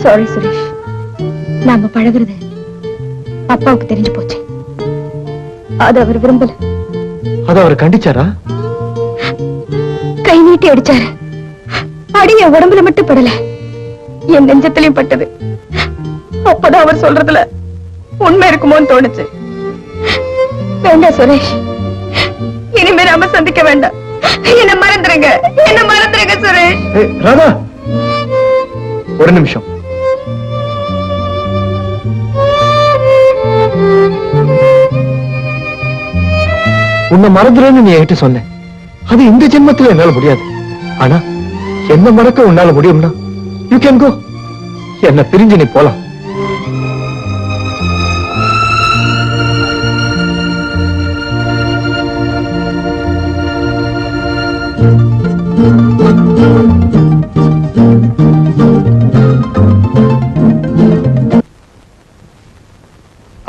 Sorry Suresh, நாம பழகுறது அப்பாவுக்கு தெரிஞ்சு போச்சு. அது அவர் விரும்பல. அது அவர் கண்டிச்சாரா? கை நீட்டி அடிச்சாரு. அடி என் உடம்புல மட்டும் படல, என் நெஞ்சத்திலையும் பட்டது. அப்பதான் அவர் சொல்றதுல உண்மை இருக்குமோன்னு தோணுச்சு. வேண்டாம் சுரேஷ், இனிமே நாம சந்திக்க வேண்டாம். என்ன மறந்துருங்க, என்ன மறந்துருங்க சுரேஷ். ராதா, ஒரு நிமிஷம். உன்னை மறந்துறேன்னு நீ என்கிட்ட சொன்ன. அது இந்த ஜென்மத்துல என்னால முடியாது. ஆனா என்ன மறக்க உன்னால முடியும்னா யூ கேன் கோ. என்ன பிரிஞ்சு நீ போலாம்.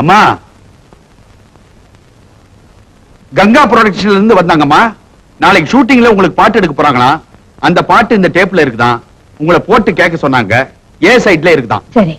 அம்மா, கங்கா ப்ரொடக்ஷன்ல இருந்து வந்தாங்கம்மா. நாளைக்கு ஷூட்டிங்ல உங்களுக்கு பாட்டு எடுக்க போறாங்களா? அந்த பாட்டு இந்த டேப்ல இருக்குதான். உங்களை போட்டு கேட்க சொன்னாங்க. ஏ சைட்ல இருக்குதான். சரி.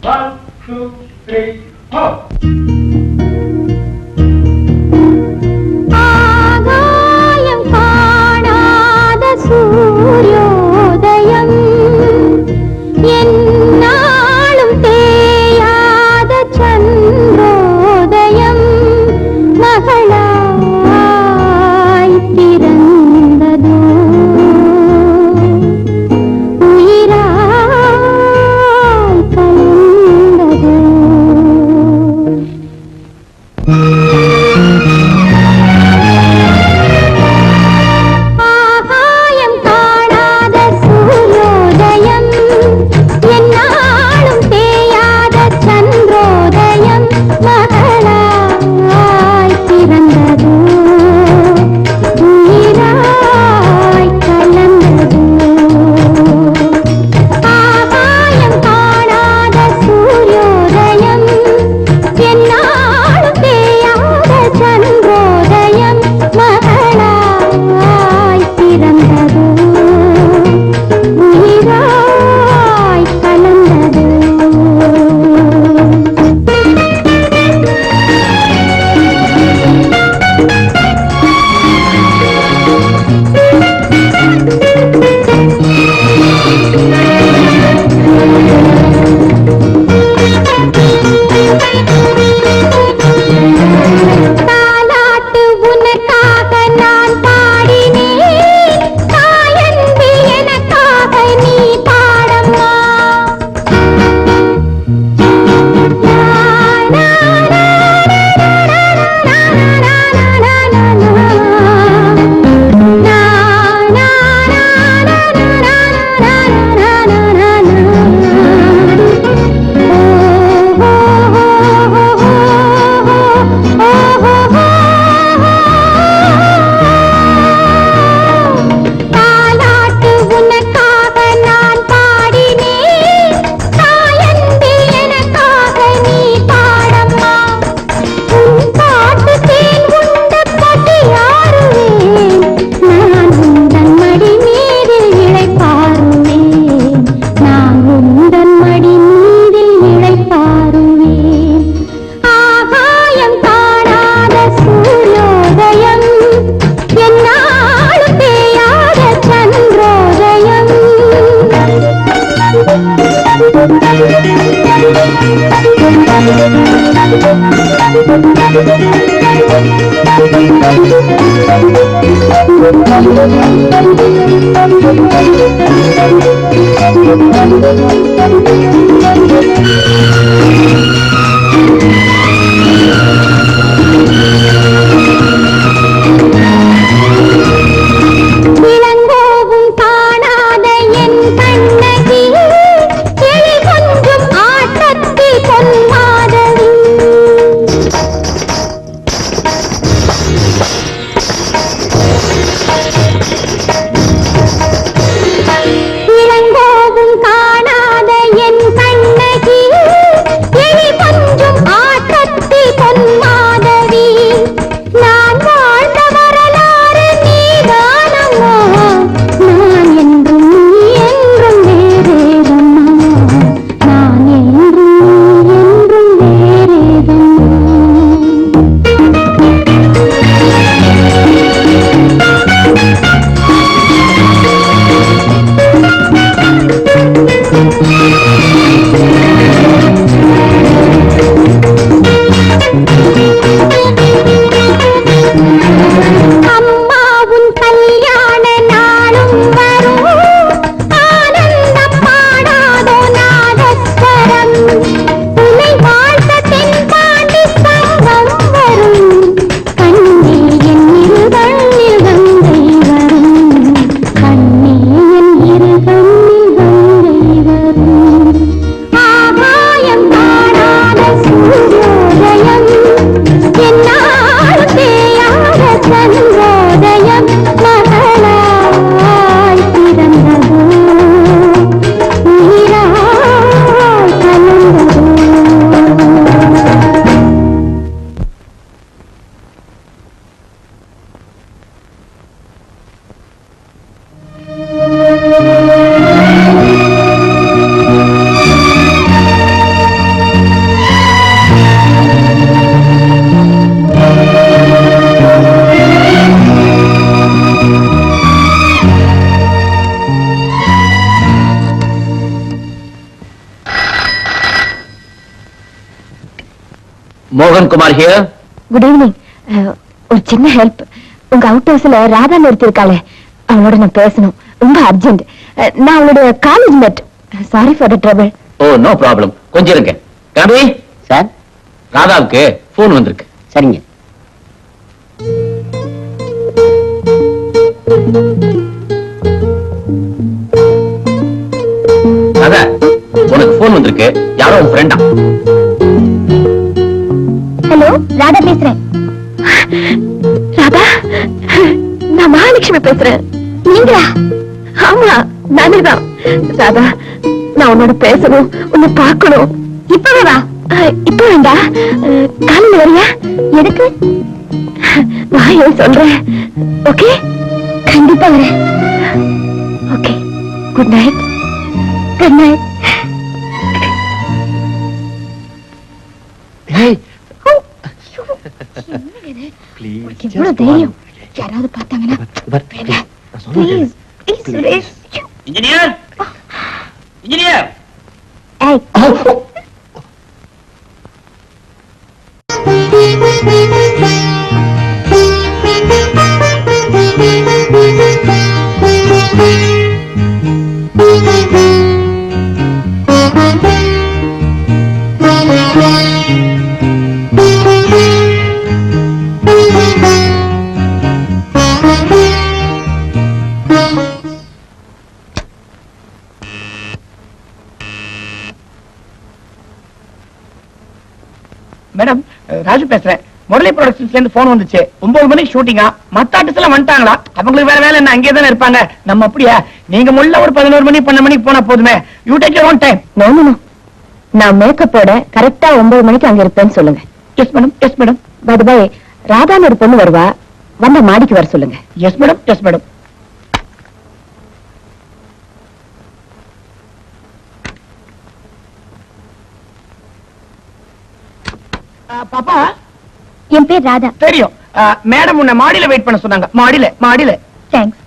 One, two, three, four. ஆகாயம் காணாத சூரியோதயம், என்னாலும் தேயாத சந்திரோதயம், மகளாய் பிறந்ததோ Mira Arun Kumar here. Good evening. ஒரு சின்ன ஹெல்ப். உங்க அவுட் ஹவுஸ்ல ராதா ஒருத்தி இருக்காளே, அவளோட நான் பேசணும். ரொம்ப அர்ஜென்ட். நான் அவளோட college mate. Sorry for the trouble. Oh no problem. கொஞ்சம் இருங்க. கபி சார். ராதாவுக்கு போன் வந்திருக்கு. சரிங்க. ராதா, உனக்கு போன் வந்திருக்கு. யாரோ உன் ஃப்ரெண்டா? ஹலோ, ராதா பேசுறேன். ராதா, நான் மகாலட்சுமி பேசுறேன். நீங்களா? ஆமா, நானே தான். ராதா, நான் உன்னோட பேசணும், உன்னை பார்க்கணும். இப்பவே வா. இப்ப வேண்டா, காலையில வரியா? எதுக்கு? வா, ஏன் சொல்றேன். ஓகே, கண்டிப்பா வரேன். Okay, good night. Good night. ஏய் உனக்கு எவ்வளவு தைரியம்? யாராவது பார்த்தாங்கன்னா வேண்டாம். Please, please, Suresh. Engineer, engineer. ஏய், மேடம், ராஜு பேசுறேன். முரளி ப்ரொடக்ஷன்ஸ்ல இருந்து போன் வந்துச்சு. 9 மணிக்கு ஷூட்டிங்கா. மத்த ஆர்டிஸ்ட் எல்லாம் வந்துட்டாங்களா? அவங்களுக்கு வேற வேலை என்ன, அங்கேயே தானே இருப்பாங்க. நம்ம அப்படியா? நீங்க முள்ள ஒரு 11 மணி 12 மணிக்கு போனா போதுமே. You take your own time. no, no, no. நான் மேக்கப்போட கரெக்டா 9 மணிக்கு அங்க இருப்பேன்னு சொல்லுங்க. Yes madam, yes madam. Bye bye, ராதான்னு ஒரு பொண்ணு வருவா, வந்த மாடிக்கு வர சொல்லுங்க. Yes madam, yes madam. பாப்பா, என் பேர் ராதா. தெரியும். மேடம் உன்னை மாடியில வெயிட் பண்ண சொன்னாங்க. மாடியில, மாடியில. தேங்க்ஸ்.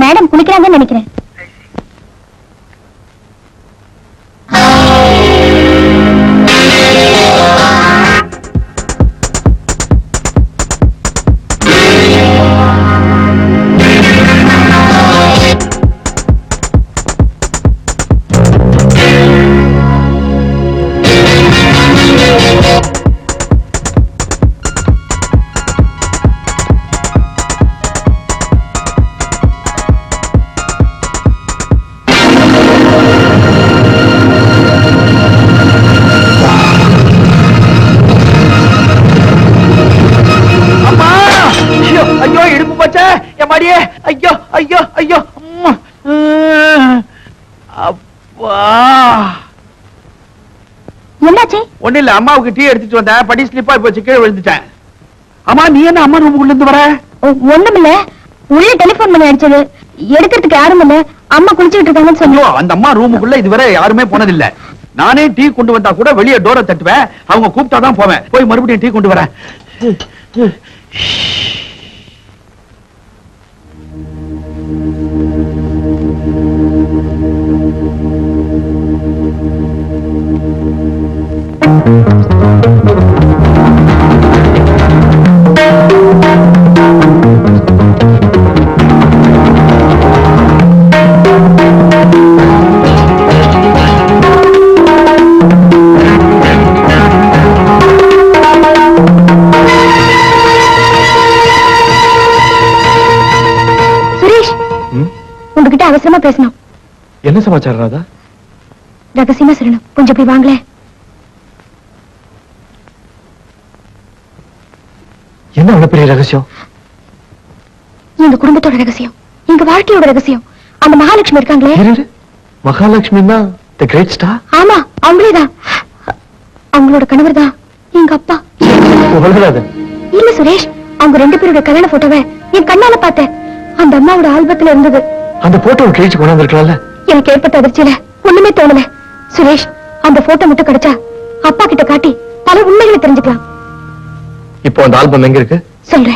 மேடம் குளிக்கிறாங்கன்னு நினைக்கிறேன். ஐயோ ஐயோ ஐயோ அப்பா. என்னாச்சு? ஒண்ணு இல்ல, அம்மாவுக்கு டீ எடுத்துட்டு வந்தேன். படி ஸ்லிப்பா போச்சு, கீழே விழுந்துட்டேன். அம்மா, நீ என்ன அம்மா ரூமுக்குள்ள இருந்து வர? ஒண்ணுமில்ல, உள்ள டெலிபோன் பண்ணி அடிச்சது, எடுக்கிறதுக்கு யாரும் இல்ல, அம்மா குளிச்சுட்டு இருக்காங்கன்னு சொல்லுவா. அந்த அம்மா ரூமுக்குள்ள இதுவரை யாருமே போனதில்ல. நானே டீ கொண்டு வந்தா கூட வெளியே டோரை தட்டுவேன். அவங்க கூப்பிட்டாதான் போவேன். போய் மறுபடியும் டீ கொண்டு வரேன். உங்ககிட்ட அவசரமா பேசணும். என்ன சமாச்சாரம் ராதா? ரகசியமா சொல்லணும். கொஞ்சம் போய் வாங்களேன். என்ன அவ்வளவு பெரிய ரகசியம்? எங்க குடும்பத்தோட ரகசியம், எங்க வாழ்க்கையோட ரகசியம். அந்த மகாலட்சுமி இருக்காங்களே, இரு, மகாலட்சுமின்னா தி கிரேட் ஸ்டார். ஆமா அவங்களேதான். அவங்களோட கணவர் தான் எங்க அப்பா. உலகலாத இல்ல சுரேஷ், அவங்க 2 பேரோட கல்யாண போட்டோவை என் கண்ணால பார்த்தேன். அந்த அம்மாவோட ஆல்பத்துல இருந்தது. அந்த போட்டோவை கிழிச்சு கொண்டாந்து இருக்கலாம்ல. எனக்கு ஏற்பட்ட அதிர்ச்சியில ஒண்ணுமே தோணல. சுரேஷ், அந்த போட்டோ மட்டும் கிடைச்சா அப்பா கிட்ட காட்டி பல உண்மைகளை தெரிஞ்சுக்கலாம். இப்போ அந்த ஆல்பம் எங்க இருக்கு? சொல்றேன்.